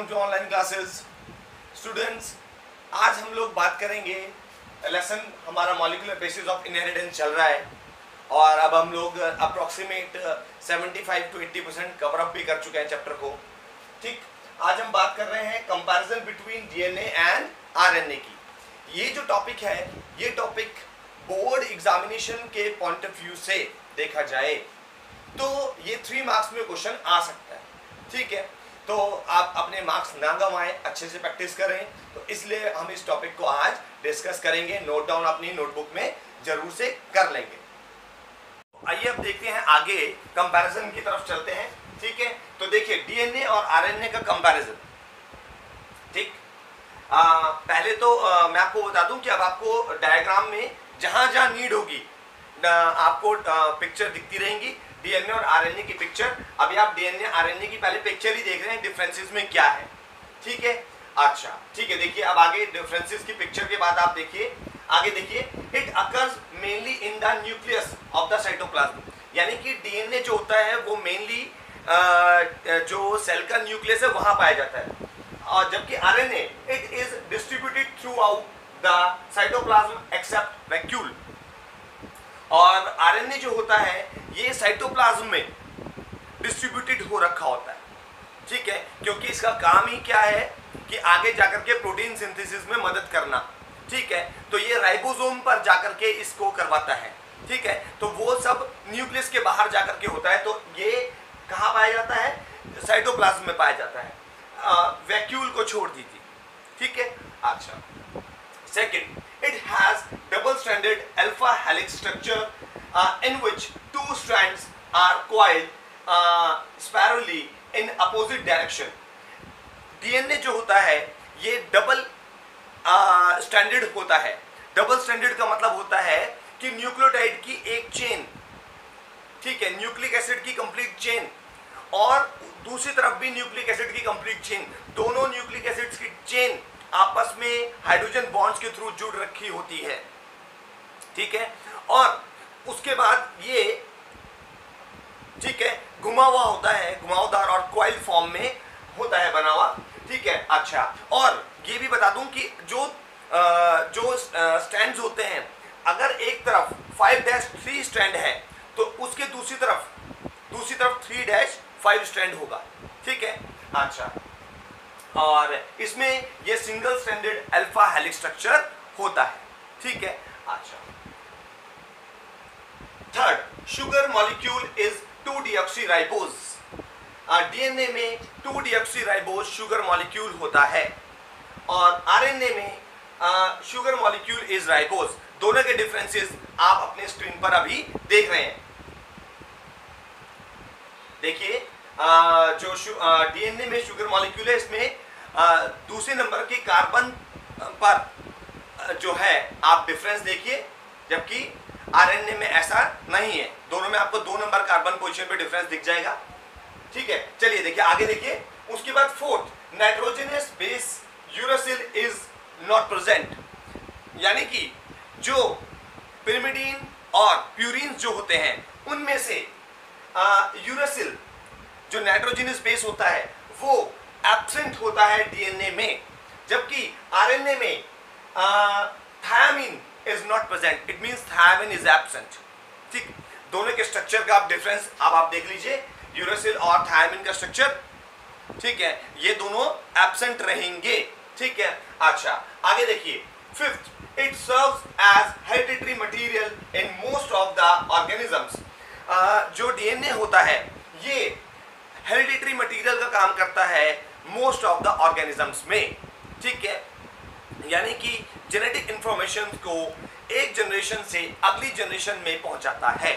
Welcome to online classes students. आज हम लोग बात करेंगे, लेसन हमारा मॉलिक्यूलर बेसिस ऑफ इनहेरिटेंस चल रहा है और अब हम लोग अप्रोक्सीमेट 75 to 80% कवर अप भी कर चुके हैं चैप्टर को। ठीक, आज हम बात कर रहे हैं comparison between DNA and RNA की। ये जो टॉपिक है, ये टॉपिक बोर्ड एग्जामिनेशन के पॉइंट ऑफ व्यू से देखा जाए तो ये 3 मार्क्स में क्वेश्चन आ सकता है। ठीक है, तो आप अपने मार्क्स ना गंवाएं, अच्छे से प्रैक्टिस करें। तो इसलिए हम इस टॉपिक को आज डिस्कस करेंगे, नोट डाउन अपनी नोटबुक में जरूर से कर लेंगे। आइए अब देखते हैं, आगे कंपैरिजन की तरफ चलते हैं। ठीक है, तो देखिए डीएनए और आरएनए का कंपैरिजन। ठीक, पहले तो मैं आपको बता दूं कि अब आपको डायग्राम में जहां जहां नीड होगी आपको पिक्चर दिखती रहेंगी, डीएनए और आरएनए की पिक्चर। अभी आप डीएनए आरएनए की पहले पिक्चर ही देख रहे हैं, डिफरेंसेस में क्या है। ठीक है, अच्छा ठीक है, देखिए अब आगे डिफरेंसेस की पिक्चर के बाद आप देखिए, आगे देखिए, it occurs mainly in the nucleus of the cytoplasm. यानी कि डीएनए जो होता है वो मेनली जो सेल का न्यूक्लियस है वहां पाया जाता है, और जबकि RNA it is distributed throughout the cytoplasm except vacuole. और आरएनए जो होता है ये साइटोप्लाज्म में डिस्ट्रीब्यूटेड हो रखा होता है। ठीक है, क्योंकि इसका काम ही क्या है कि आगे जाकर के प्रोटीन सिंथेसिस में मदद करना। ठीक है, तो ये राइबोसोम पर जाकर के इसको करवाता है। ठीक है, तो वो सब न्यूक्लियस के बाहर जाकर के होता है, तो ये कहाँ पाया जाता है? साइटोप्लाज्म में पाया जाता है, वैक्यूल को छोड़ दीजिए। ठीक है, अच्छा second, it has double-stranded alpha helix structure in which 2 strands are coiled spirally in opposite direction. DNA जो होता है ये डबल स्टैंडर्ड होता है। डबल स्टैंडर्ड का मतलब होता है कि न्यूक्लियोटाइड की एक चेन, ठीक है, न्यूक्लिक एसिड की कंप्लीट चेन, और दूसरी तरफ भी न्यूक्लिक एसिड की कंप्लीट चेन, दोनों न्यूक्लिक एसिड्स की चेन आपस में हाइड्रोजन बॉन्ड्स के थ्रू जुड़ रखी होती है। ठीक है, और उसके बाद ये, ठीक है, घुमा हुआ होता है, घुमावदार और कॉइल फॉर्म में होता है बना हुआ। ठीक है, अच्छा, और ये भी बता दूं कि जो स्ट्रैंड्स होते हैं, अगर एक तरफ 5-3 स्ट्रैंड है तो उसके दूसरी तरफ 3-5 स्ट्रैंड होगा। ठीक है, अच्छा, और इसमें ये single stranded alpha helix structure होता है। ठीक है, अच्छा, third, sugar molecule is two deoxyribose. DNA में 2-deoxyराइबोज शुगर मॉलिक्यूल होता है, और आरएनए में शुगर मॉलिक्यूल इज राइबोज। दोनों के डिफरेंसेस आप अपने स्क्रीन पर अभी देख रहे हैं। देखिए, जो डीएनए में शुगर मॉलिक्यूल है, इसमें दूसरे नंबर के कार्बन पर जो है आप डिफरेंस देखिए, जबकि आरएनए में ऐसा नहीं है। दोनों में आपको 2 नंबर कार्बन पोजीशन पे डिफरेंस दिख जाएगा। ठीक है, चलिए देखिए आगे देखिए। उसके बाद fourth, nitrogenous base uracil is not present. यानी कि जो पिरिमिडीन और प्यूरिन जो होते हैं उनमें से यूरासिल जो नाइट्रोजनस बेस होता है वो एब्सेंट होता है डीएनए में, जबकि आरएनए में thiamine is not present. It means thiamine is absent. ठीक, दोनों के स्ट्रक्चर का आप डिफरेंस अब आप देख लीजिए, यूरासिल और थायामीन का स्ट्रक्चर। ठीक है, ये दोनों एब्सेंट रहेंगे। ठीक है, अच्छा, आगे देखिए। Fifth, it serves as hereditary material in most of the organisms. जो डीएनए होता है ये हेरिडिटरी मटेरियल का काम करता है मोस्ट ऑफ द ऑर्गेनिजम्स में। ठीक है, यानी कि जेनेटिक इंफॉर्मेशन को एक जनरेशन से अगली जनरेशन में पहुंचाता है,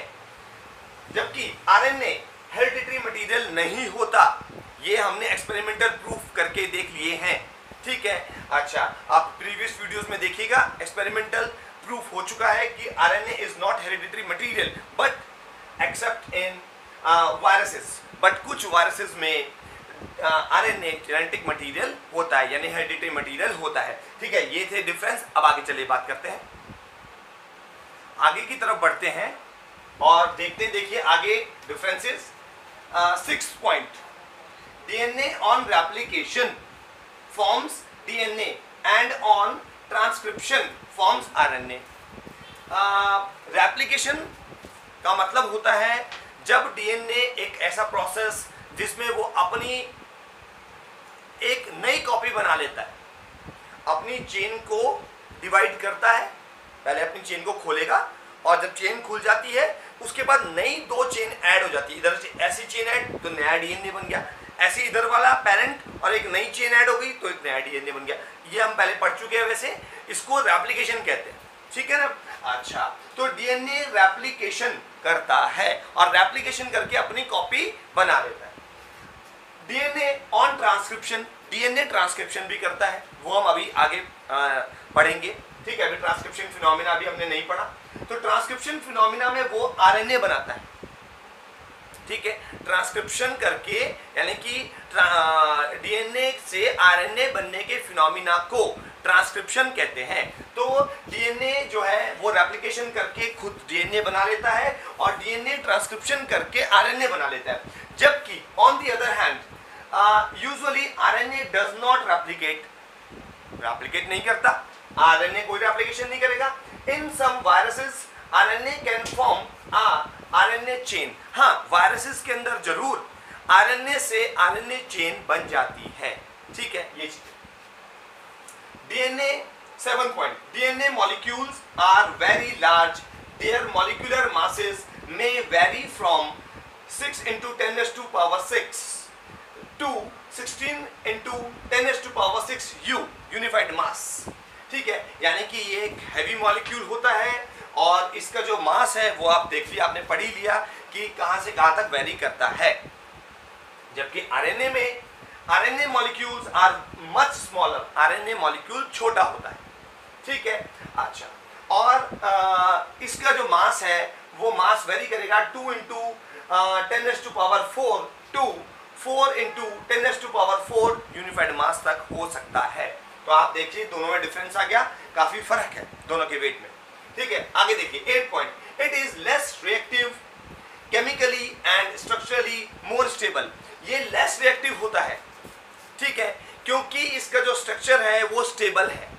जबकि आरएनए हेरिडिटरी मटेरियल नहीं होता। ये हमने एक्सपेरिमेंटल प्रूफ करके देख लिए हैं। ठीक है, अच्छा, आप प्रीवियस वीडियोस में देखिएगा, एक्सपेरिमेंटल प्रूफ हो चुका है कि RNA is not hereditary material but except in viruses. But कुछ वायरसेस में आरएनए जेनेटिक मटेरियल होता है, यानी हेरिडिटरी मटेरियल होता है। ठीक है, ये थे डिफरेंस। अब आगे चलिए बात करते हैं, आगे की तरफ बढ़ते हैं और देखते हैं। देखिए आगे differences. 6th point, DNA on replication forms DNA and on transcription forms RNA। Replication का मतलब होता है जब डीएनए एक ऐसा प्रोसेस जिसमें वो अपनी एक नई कॉपी बना लेता है, अपनी चेन को डिवाइड करता है, पहले अपनी चेन को खोलेगा और जब चेन खुल जाती है उसके बाद नई 2 चेन ऐड हो जाती है, इधर से ऐसी चेन ऐड तो नया डीएनए बन गया, ऐसे इधर वाला पेरेंट और एक नई चेन ऐड हो गई तो एक नया डीएनए बन गया। ये हम पहले पढ़ चुके हैं, वैसे इसको रेप्लिकेशन कहते हैं, ठीक है ना। अच्छा, तो डीएनए रेप्लिकेशन करता है और रेप्लिकेशन करके अपनी कॉपी बना लेता है। DNA on transcription, DNA transcription भी करता है, वो हम अभी आगे पढ़ेंगे, ठीक है। अभी ट्रांसक्रिप्शन फिनोमिना अभी हमने नहीं पढ़ा। तो ट्रांसक्रिप्शन फिनोमिना में वो आरएनए बनाता है, ठीक है। ट्रांसक्रिप्शन करके यानी कि डीएनए से आरएनए बनने के फिनोमिना को ट्रांसक्रिप्शन कहते हैं। तो डीएनए जो है वो रेप्लिकेशन करके खुद डीएनए बना लेता है और डीएनए ट्रांसक्रिप्शन करके आरएनए बना लेता है। जबकि on the other hand usually RNA does not replicate नहीं करता, आरएनए कोई रेप्लिकेशन नहीं करेगा। In some viruses RNA can form RNA chain. हाँ, वायरसेस के अंदर जरूर आरएनए से आरएनए चेन बन जाती है, ठीक है। ये चीज DNA 7 point, DNA molecules are very large, their molecular masses may vary from 6 into 10 raised to power 6 to 16 into 10 raised to power 6 U unified मास, ठीक है। यानी कि ये एक हैवी मॉलिक्यूल होता है और इसका जो मास है वो आप देख लिया, आपने पढ़ ही लिया कि कहां से कहां तक वेरी करता है। जबकि आरएनए में RNA molecules are much smaller, RNA molecule छोटा होता है, ठीक है। अच्छा, और इसका जो मास है वो मास वेरी करेगा 2 into 10 raised to power 4 to 4 into 10 raised to power 4 unified मास तक हो सकता है। तो आप देखिए दोनों में डिफरेंस आ गया, काफी फर्क है दोनों के वेट में, ठीक है। आगे देखिए 8 point, it is less reactive chemically and structurally more stable. ये लेस रिएक्टिव होता है, ठीक है, क्योंकि इसका जो स्ट्रक्चर है वो स्टेबल है,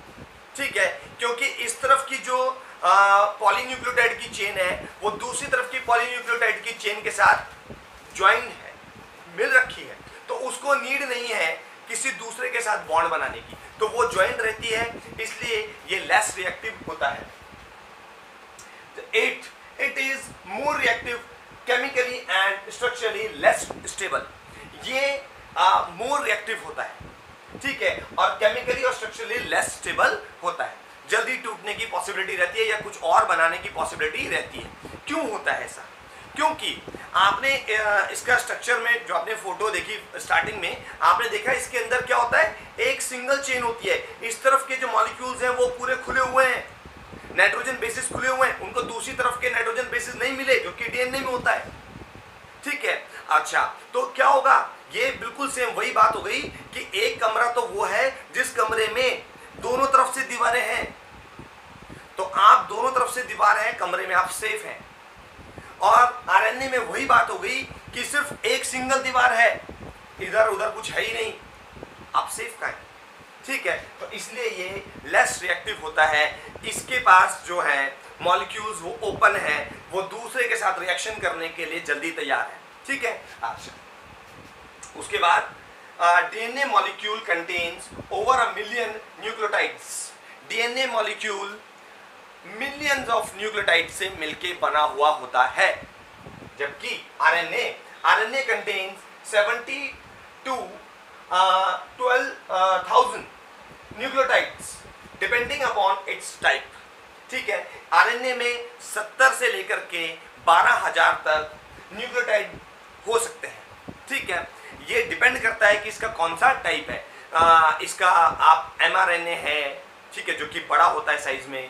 ठीक है। क्योंकि इस तरफ की जो पॉलीन्यूक्लियोटाइड की चेन है वो दूसरी तरफ की पॉलीन्यूक्लियोटाइड की चेन के साथ ज्वाइन है, मिल रखी है, तो उसको नीड नहीं है किसी दूसरे के साथ बॉन्ड बनाने की, तो वो ज्वाइन रहती है, इसलिए ये लेस रिएक्टिव होता है। 8, it is more reactive chemically and structurally less stable. ये मोर रिएक्टिव होता है, ठीक है, और केमिकली और स्ट्रक्चरली लेस स्टेबल होता है। जल्दी टूटने की पॉसिबिलिटी रहती है या कुछ और बनाने की पॉसिबिलिटी रहती है। क्यों होता है ऐसा? क्योंकि आपने इसका स्ट्रक्चर में जो आपने फोटो देखी स्टार्टिंग में, आपने देखा इसके अंदर क्या होता है, एक सिंगल चेन होती है। इस तरफ के जो मॉलिक्यूल्स हैं वो पूरे खुले हुए हैं, नाइट्रोजन बेसिस खुले हुए हैं, उनको दूसरी तरफ के नाइट्रोजन बेसिस नहीं मिले जो कि डीएनए में होता है, ठीक है। अच्छा, तो क्या होगा, ये बिल्कुल सेम वही बात हो गई कि एक कमरा तो वो है जिस कमरे में दोनों तरफ से दीवारें हैं, तो आप दोनों तरफ से दीवार है कमरे में, आप सेफ हैं। और आरएनए में वही बात हो गई कि सिर्फ एक सिंगल दीवार है, इधर उधर कुछ है ही नहीं, आप सेफ का है, ठीक है। तो इसलिए ये लेस रिएक्टिव होता है, इसके पास जो है मॉलिक्यूल्स वो ओपन है, वो दूसरे के साथ रिएक्शन करने के लिए जल्दी तैयार है, ठीक है। अच्छा, उसके बाद DNA molecule contains over a million nucleotides. DNA molecule millions of nucleotide से मिलके बना हुआ होता है, जबकि RNA contains 70 to 12,000 nucleotides depending upon its type, ठीक है। आरएनए में 70 से लेकर के 12,000 तक न्यूक्लियोटाइड हो सकते हैं, ठीक है। ये डिपेंड करता है कि इसका कौन सा टाइप है। इसका आप एमआरएनए है, ठीक है, जो कि बड़ा होता है साइज में,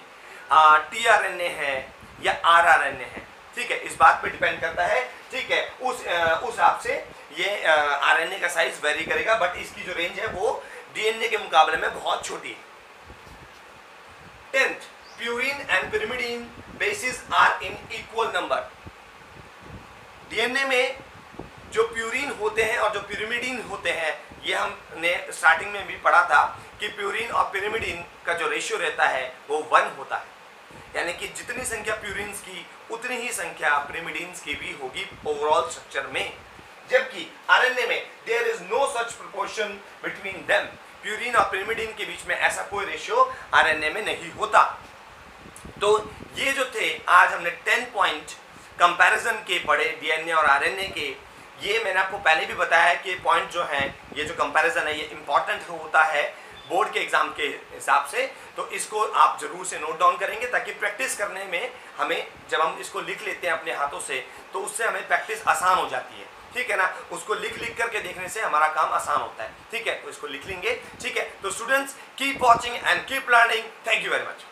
टीआरएनए है या आरआरएनए है, ठीक है, इस बात पे डिपेंड करता है, ठीक है। उस हिसाब से ये आरएनए का साइज वेरी करेगा, बट इसकी जो रेंज है वो डीएनए के मुकाबले में बहुत छोटी है। 10th, purine and pyrimidine bases are in equal number. DNA में जो प्यूरिन होते हैं और जो pyrimidine होते हैं, ये हमने स्टार्टिंग में भी पढ़ा था कि प्यूरिन और pyrimidine का जो रेशियो रहता है वो 1 होता है, यानी कि जितनी संख्या प्यूरिन्स की उतनी ही संख्या pyrimidines की भी होगी ओवरऑल स्ट्रक्चर में। जबकि आरएनए में there is no such proportion between them, purine और pyrimidine के बीच में ऐसा कोई रेशियो आरएनए में नहीं होता। तो ये जो थे आज हमने 10 पॉइंट कंपैरिजन के पढ़े डीएनए और आरएनए के। ये मैंने आपको पहले भी बताया है कि पॉइंट जो हैं, ये जो कंपैरिजन है ये इंपॉर्टेंट होता है बोर्ड के एग्जाम के हिसाब से, तो इसको आप जरूर से नोट डाउन करेंगे ताकि प्रैक्टिस करने में हमें, जब हम इसको लिख लेते हैं अपने हाथों से, तो उससे हमें प्रैक्टिस आसान हो जाती है। ठीक है ना, उसको लिख करके देखने से हमारा काम आसान होता है। ठीक है, तो इसको लिख लेंगे। ठीक है, तो students keep watching and keep learning. Thank you very much.